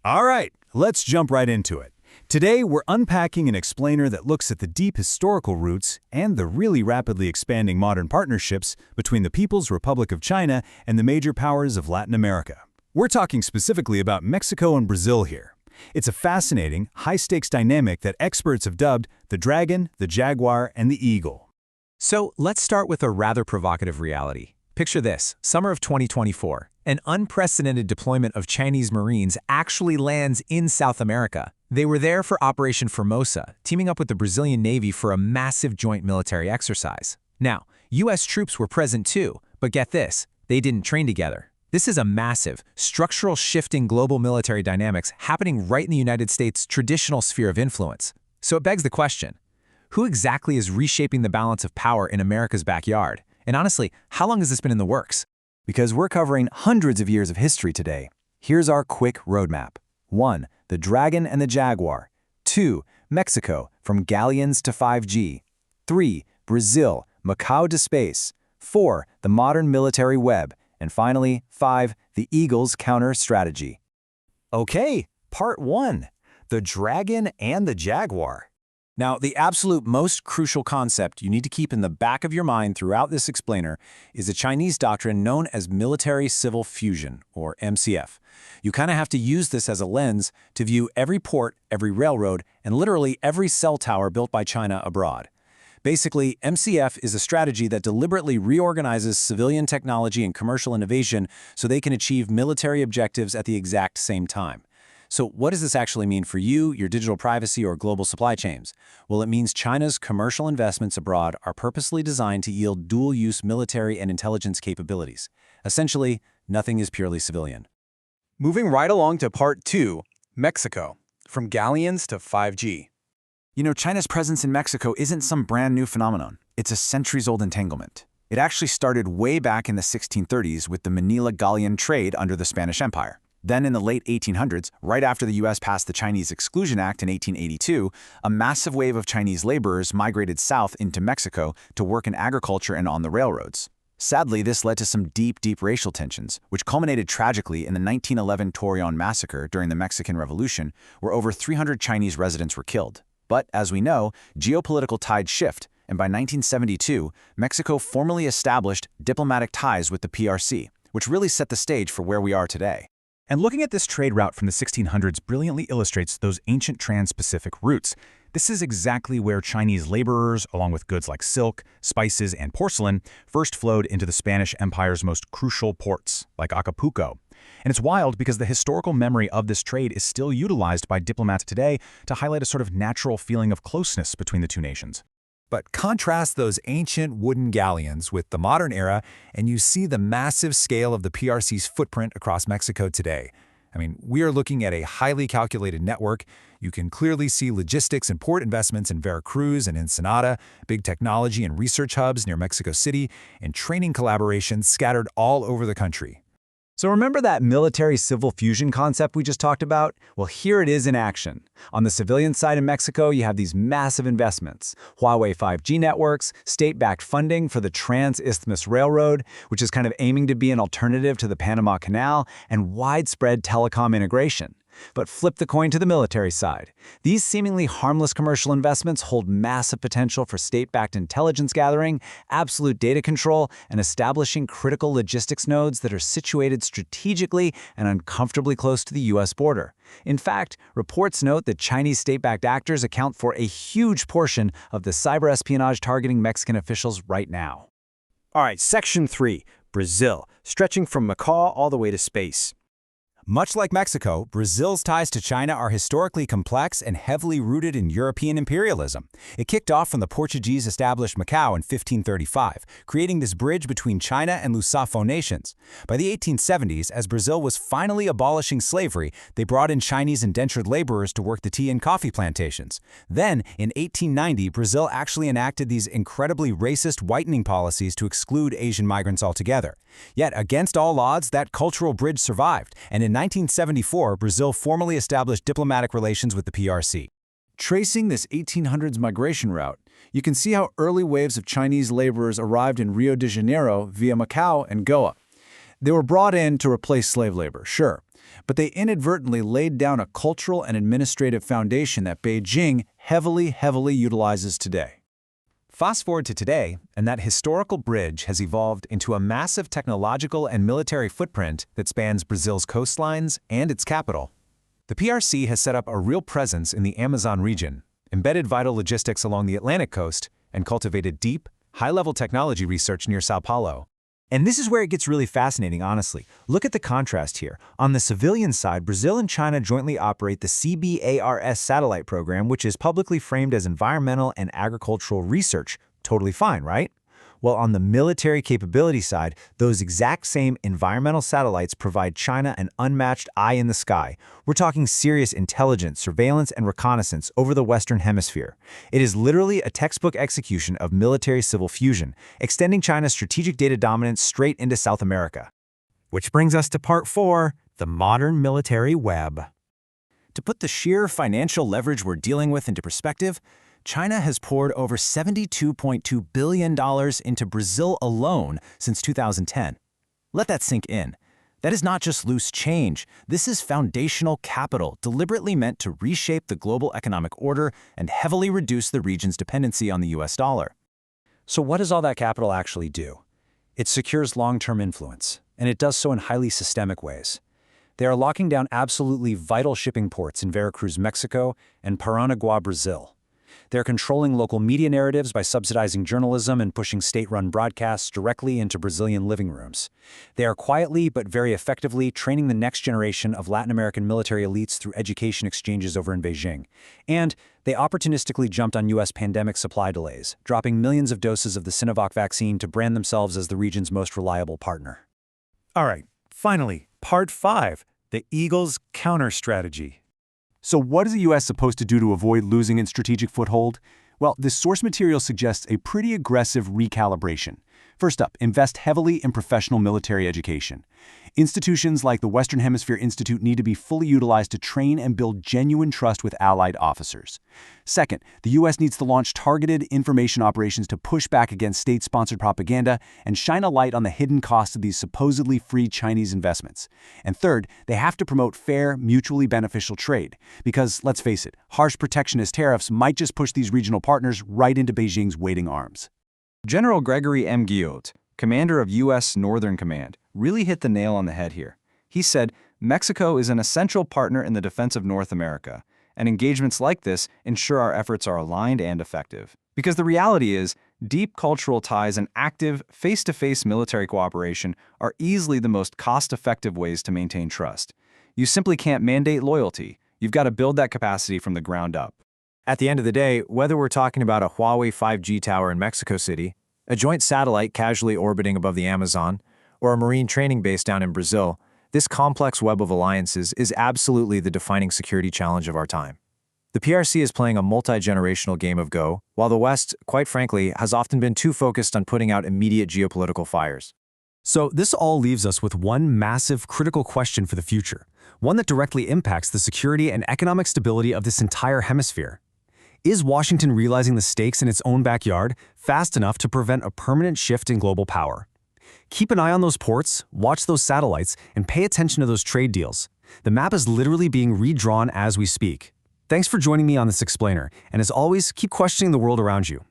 All right, let's jump right into it. Today, we're unpacking an explainer that looks at the deep historical roots and the really rapidly expanding modern partnerships between the People's Republic of China and the major powers of Latin America. We're talking specifically about Mexico and Brazil here. It's a fascinating, high-stakes dynamic that experts have dubbed the dragon, the jaguar, and the eagle. So let's start with a rather provocative reality. Picture this, summer of 2024. An unprecedented deployment of Chinese Marines actually lands in South America. They were there for Operation Formosa, teaming up with the Brazilian Navy for a massive joint military exercise. Now, U.S. troops were present too, but get this, they didn't train together. This is a massive, structural shift in global military dynamics happening right in the United States' traditional sphere of influence. So it begs the question, who exactly is reshaping the balance of power in America's backyard? And honestly, how long has this been in the works? Because we're covering hundreds of years of history today, here's our quick roadmap. 1. The dragon and the jaguar. 2. Mexico, from galleons to 5G. 3. Brazil, Macau to space. 4. The modern military web. And finally, 5. The eagle's counter-strategy. Okay, part 1. The dragon and the jaguar. Now, the absolute most crucial concept you need to keep in the back of your mind throughout this explainer is a Chinese doctrine known as military-civil fusion, or MCF. You kind of have to use this as a lens to view every port, every railroad, and literally every cell tower built by China abroad. Basically, MCF is a strategy that deliberately reorganizes civilian technology and commercial innovation so they can achieve military objectives at the exact same time. So what does this actually mean for you, your digital privacy, or global supply chains? Well, it means China's commercial investments abroad are purposely designed to yield dual-use military and intelligence capabilities. Essentially, nothing is purely civilian. Moving right along to part 2, Mexico, from galleons to 5G. You know, China's presence in Mexico isn't some brand new phenomenon. It's a centuries-old entanglement. It actually started way back in the 1630s with the Manila galleon trade under the Spanish Empire. Then in the late 1800s, right after the U.S. passed the Chinese Exclusion Act in 1882, a massive wave of Chinese laborers migrated south into Mexico to work in agriculture and on the railroads. Sadly, this led to some deep racial tensions, which culminated tragically in the 1911 Torreon massacre during the Mexican Revolution, where over 300 Chinese residents were killed. But, as we know, geopolitical tides shift, and by 1972, Mexico formally established diplomatic ties with the PRC, which really set the stage for where we are today. And looking at this trade route from the 1600s brilliantly illustrates those ancient trans-Pacific routes. This is exactly where Chinese laborers, along with goods like silk, spices, and porcelain, first flowed into the Spanish Empire's most crucial ports, like Acapulco. And it's wild because the historical memory of this trade is still utilized by diplomats today to highlight a sort of natural feeling of closeness between the two nations. But contrast those ancient wooden galleons with the modern era, and you see the massive scale of the PRC's footprint across Mexico today. I mean, we are looking at a highly calculated network. You can clearly see logistics and port investments in Veracruz and Ensenada, big technology and research hubs near Mexico City, and training collaborations scattered all over the country. So remember that military-civil fusion concept we just talked about? Well, here it is in action. On the civilian side in Mexico, you have these massive investments. Huawei 5G networks, state-backed funding for the Trans-Isthmus Railroad, which is kind of aiming to be an alternative to the Panama Canal, and widespread telecom integration. But flip the coin to the military side. These seemingly harmless commercial investments hold massive potential for state-backed intelligence gathering, absolute data control, and establishing critical logistics nodes that are situated strategically and uncomfortably close to the U.S. border. In fact, reports note that Chinese state-backed actors account for a huge portion of the cyber espionage targeting Mexican officials right now. All right, Section 3, Brazil, stretching from Macau all the way to space. Much like Mexico, Brazil's ties to China are historically complex and heavily rooted in European imperialism. It kicked off from the Portuguese-established Macau in 1535, creating this bridge between China and Lusafo nations. By the 1870s, as Brazil was finally abolishing slavery, they brought in Chinese indentured laborers to work the tea and coffee plantations. Then, in 1890, Brazil actually enacted these incredibly racist whitening policies to exclude Asian migrants altogether. Yet, against all odds, that cultural bridge survived, and in 1974, Brazil formally established diplomatic relations with the PRC. Tracing this 1800s migration route, you can see how early waves of Chinese laborers arrived in Rio de Janeiro via Macau and Goa. They were brought in to replace slave labor, sure, but they inadvertently laid down a cultural and administrative foundation that Beijing heavily utilizes today. Fast forward to today, and that historical bridge has evolved into a massive technological and military footprint that spans Brazil's coastlines and its capital. The PRC has set up a real presence in the Amazon region, embedded vital logistics along the Atlantic coast, and cultivated deep, high-level technology research near Sao Paulo. And this is where it gets really fascinating, honestly. Look at the contrast here. On the civilian side, Brazil and China jointly operate the CBARS satellite program, which is publicly framed as environmental and agricultural research. Totally fine, right? Well, on the military capability side, those exact same environmental satellites provide China an unmatched eye in the sky. We're talking serious intelligence, surveillance, and reconnaissance over the Western Hemisphere. It is literally a textbook execution of military-civil fusion, extending China's strategic data dominance straight into South America. Which brings us to part 4, the modern military web. To put the sheer financial leverage we're dealing with into perspective, China has poured over $72.2 billion into Brazil alone since 2010. Let that sink in. That is not just loose change. This is foundational capital deliberately meant to reshape the global economic order and heavily reduce the region's dependency on the US dollar. So what does all that capital actually do? It secures long-term influence, and it does so in highly systemic ways. They are locking down absolutely vital shipping ports in Veracruz, Mexico, and Paranaguá, Brazil. They're controlling local media narratives by subsidizing journalism and pushing state-run broadcasts directly into Brazilian living rooms. They are quietly but very effectively training the next generation of Latin American military elites through education exchanges over in Beijing. And they opportunistically jumped on U.S. pandemic supply delays, dropping millions of doses of the Sinovac vaccine to brand themselves as the region's most reliable partner. All right, finally, part 5, the Eagle's counter strategy. So what is the U.S. supposed to do to avoid losing its strategic foothold? Well, this source material suggests a pretty aggressive recalibration. First up, invest heavily in professional military education. Institutions like the Western Hemisphere Institute need to be fully utilized to train and build genuine trust with allied officers. Second, the U.S. needs to launch targeted information operations to push back against state-sponsored propaganda and shine a light on the hidden costs of these supposedly free Chinese investments. And third, they have to promote fair, mutually beneficial trade. Because, let's face it, harsh protectionist tariffs might just push these regional partners right into Beijing's waiting arms. General Gregory M. Guillot, commander of U.S. Northern Command, really hit the nail on the head here. He said, Mexico is an essential partner in the defense of North America, and engagements like this ensure our efforts are aligned and effective. Because the reality is, deep cultural ties and active, face-to-face military cooperation are easily the most cost-effective ways to maintain trust. You simply can't mandate loyalty. You've got to build that capacity from the ground up. At the end of the day, whether we're talking about a Huawei 5G tower in Mexico City, a joint satellite casually orbiting above the Amazon, or a marine training base down in Brazil, this complex web of alliances is absolutely the defining security challenge of our time. The PRC is playing a multi-generational game of Go, while the West, quite frankly, has often been too focused on putting out immediate geopolitical fires. So this all leaves us with one massive, critical question for the future, one that directly impacts the security and economic stability of this entire hemisphere. Is Washington realizing the stakes in its own backyard fast enough to prevent a permanent shift in global power? Keep an eye on those ports, watch those satellites, and pay attention to those trade deals. The map is literally being redrawn as we speak. Thanks for joining me on this explainer, and as always, keep questioning the world around you.